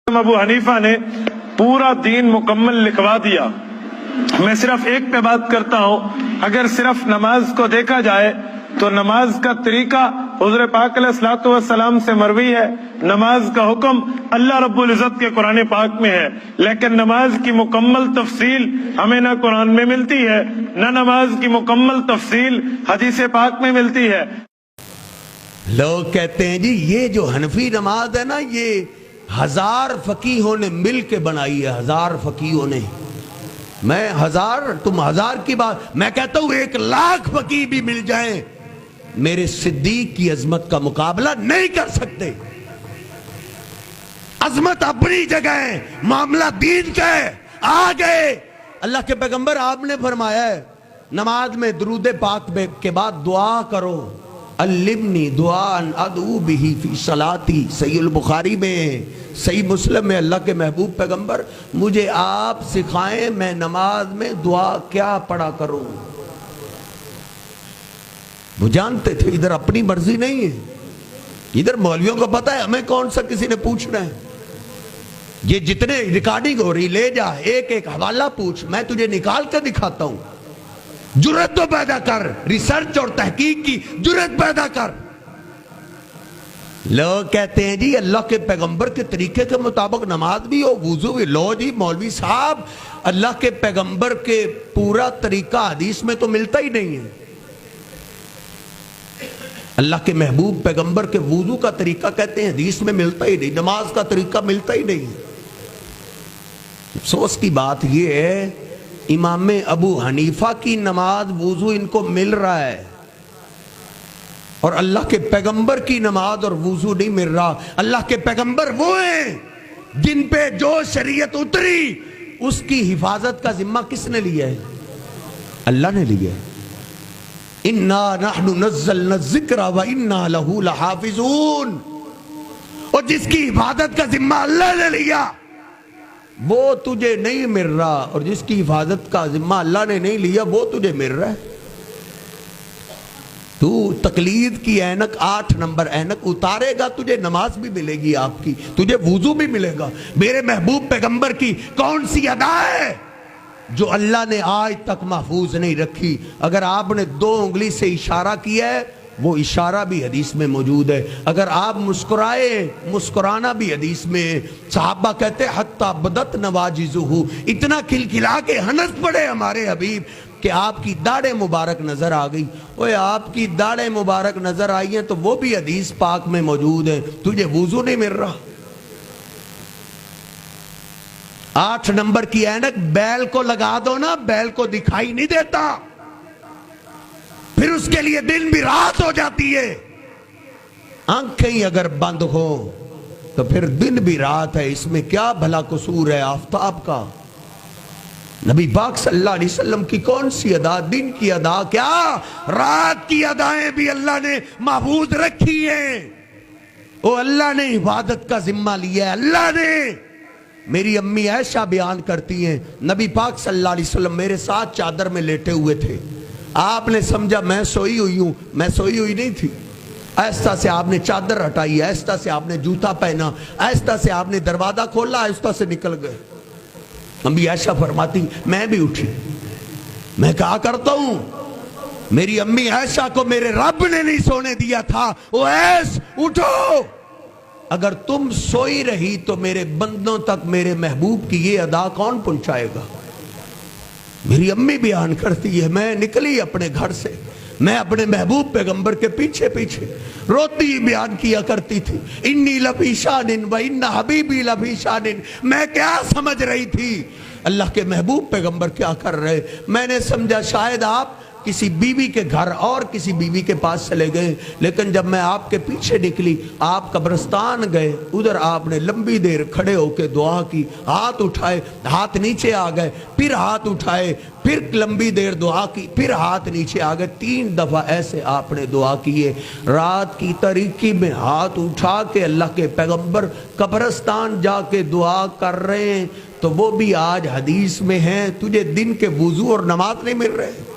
ابو حنیفہ نے پورا دین مکمل لکھوا دیا. میں صرف ایک پہ بات کرتا ہوں، اگر صرف نماز کو دیکھا جائے تو نماز کا طریقہ حضور پاک علیہ الصلوۃ والسلام سے مروی ہے. نماز کا حکم اللہ رب العزت کے قرآن پاک میں ہے، لیکن نماز کی مکمل تفصیل ہمیں نہ قرآن میں ملتی ہے، نہ نماز کی مکمل تفصیل حدیث پاک میں ملتی ہے. لوگ کہتے ہیں جی یہ جو حنفی نماز ہے نا، یہ 1000 فقیہوں نے مل کے بنائی ہے. 1000 فقیہوں نے. میں 1000 تم 1000 کی بات، میں کہتا ہوں 1,00,000 فقیہ بھی مل جائیں، میرے صدیق کی عظمت کا مقابلہ نہیں کر سکتے. عظمت اپنی جگہ ہے، معاملہ دین کا ہے. آ گئے اللہ کے پیغمبر، آپ نے فرمایا ہے نماز میں درود پاک کے بعد دعا کرو. علمنی دعاء ادعو بہ فی صلاتی. صحیح البخاری میں، صحیح مسلم میں اللہ کے محبوب پیغمبر مجھے آپ سکھائیں میں نماز میں دعا کیا پڑھا کروں. وہ جانتے تھے ادھر اپنی مرضی نہیں ہے، ادھر مولویوں کو پتا ہے ہمیں کون سا کسی نے پوچھنا ہے. یہ جتنے ریکارڈنگ ہو رہی لے جا، ایک ایک حوالہ پوچھ، میں تجھے نکال کر دکھاتا ہوں. جرت تو پیدا کر، ریسرچ اور تحقیق کی جرت پیدا کر. لوگ کہتے ہیں جی اللہ کے پیغمبر کے طریقے کے مطابق نماز بھی ہو، وضو بھی. لو جی مولوی صاحب، اللہ کے پیغمبر کے پورا طریقہ حدیث میں تو ملتا ہی نہیں ہے. اللہ کے محبوب پیغمبر کے وضو کا طریقہ کہتے ہیں حدیث میں ملتا ہی نہیں، نماز کا طریقہ ملتا ہی نہیں. افسوس کی بات یہ ہے امام ابو حنیفہ کی نماز وضو ان کو مل رہا ہے اور اللہ کے پیغمبر کی نماز اور وضو نہیں مل رہا. اللہ کے پیغمبر وہ ہیں جن پہ جو شریعت اتری اس کی حفاظت کا ذمہ کس نے لیا ہے؟ اللہ نے لیا ہے. اِنَّا نَحْنُ نَزَّلْنَا الذِّكْرَ وَإِنَّا لَهُ لَحَافِظُونَ. اور جس کی حفاظت کا ذمہ اللہ نے لیا وہ تجھے نہیں مل رہا، اور جس کی حفاظت کا ذمہ اللہ نے نہیں لیا وہ تجھے مل رہا ہے. تو تقلید کی اینک 8 نمبر اینک اتارے گا، تجھے نماز بھی ملے گی آپ کی، تجھے وضو بھی ملے گا. میرے محبوب پیغمبر کی کون سی ادا ہے جو اللہ نے آج تک محفوظ نہیں رکھی؟ اگر آپ نے 2 انگلی سے اشارہ کیا ہے وہ اشارہ بھی حدیث میں موجود ہے. اگر آپ مسکرائے، مسکرانا بھی حدیث میں ہے. صحابہ کہتے حتی بدت نواجزہ، اتنا کھلکھلا کے ہنس پڑے ہمارے حبیب کہ آپ کی داڑھیں مبارک نظر آ گئی. اوہ آپ کی داڑھیں مبارک نظر آئی ہیں تو وہ بھی حدیث پاک میں موجود ہے، تجھے وضو نہیں مل رہا. 8 نمبر کی اینک بیل کو لگا دو نا، بیل کو دکھائی نہیں دیتا، پھر اس کے لیے دن بھی رات ہو جاتی ہے. آنکھیں اگر بند ہو تو پھر دن بھی رات ہے. اس میں کیا بھلا قصور ہے آفتاب کا؟ نبی پاک صلی اللہ علیہ وسلم کی کون سی ادا؟ دن کی ادا کیا، رات کی ادائیں بھی اللہ نے محفوظ رکھی ہیں. وہ اللہ نے عبادت کا ذمہ لیا ہے، اللہ نے. میری امی عائشہ بیان کرتی ہیں نبی پاک صلی اللہ علیہ وسلم میرے ساتھ چادر میں لیٹے ہوئے تھے. آپ نے سمجھا میں سوئی ہوئی ہوں، میں سوئی ہوئی نہیں تھی. آہستہ سے آپ نے چادر ہٹائی، آہستہ سے آپ نے جوتا پہنا، آہستہ سے آپ نے دروازہ کھولا، آہستہ سے نکل گئے. امی عائشہ فرماتی میں بھی اٹھی. میں کہا کرتا ہوں میری امی عائشہ کو میرے رب نے نہیں سونے دیا تھا، او ایس اٹھو. اگر تم سوئی رہی تو میرے بندوں تک میرے محبوب کی یہ ادا کون پہنچائے گا؟ میری امی بیان کرتی ہے میں نکلی اپنے گھر سے، میں اپنے محبوب پیغمبر کے پیچھے پیچھے روتی بیان کیا کرتی تھی. انی لفی شان و ان حبیبی لفی شان. میں کیا سمجھ رہی تھی اللہ کے محبوب پیغمبر کیا کر رہے؟ میں نے سمجھا شاید آپ کسی بیوی کے گھر اور کسی بیوی کے پاس چلے گئے. لیکن جب میں آپ کے پیچھے نکلی، آپ قبرستان گئے، ادھر آپ نے لمبی دیر کھڑے ہو کے دعا کی، ہاتھ اٹھائے، ہاتھ نیچے آ گئے، پھر ہاتھ اٹھائے، پھر لمبی دیر دعا کی، پھر ہاتھ نیچے آ گئے. 3 دفعہ ایسے آپ نے دعا کی ہے. رات کی تاریکی میں ہاتھ اٹھا کے اللہ کے پیغمبر قبرستان جا کے دعا کر رہے ہیں تو وہ بھی آج حدیث میں ہیں. تجھے دن کے وضو اور نماز نہیں مل رہے.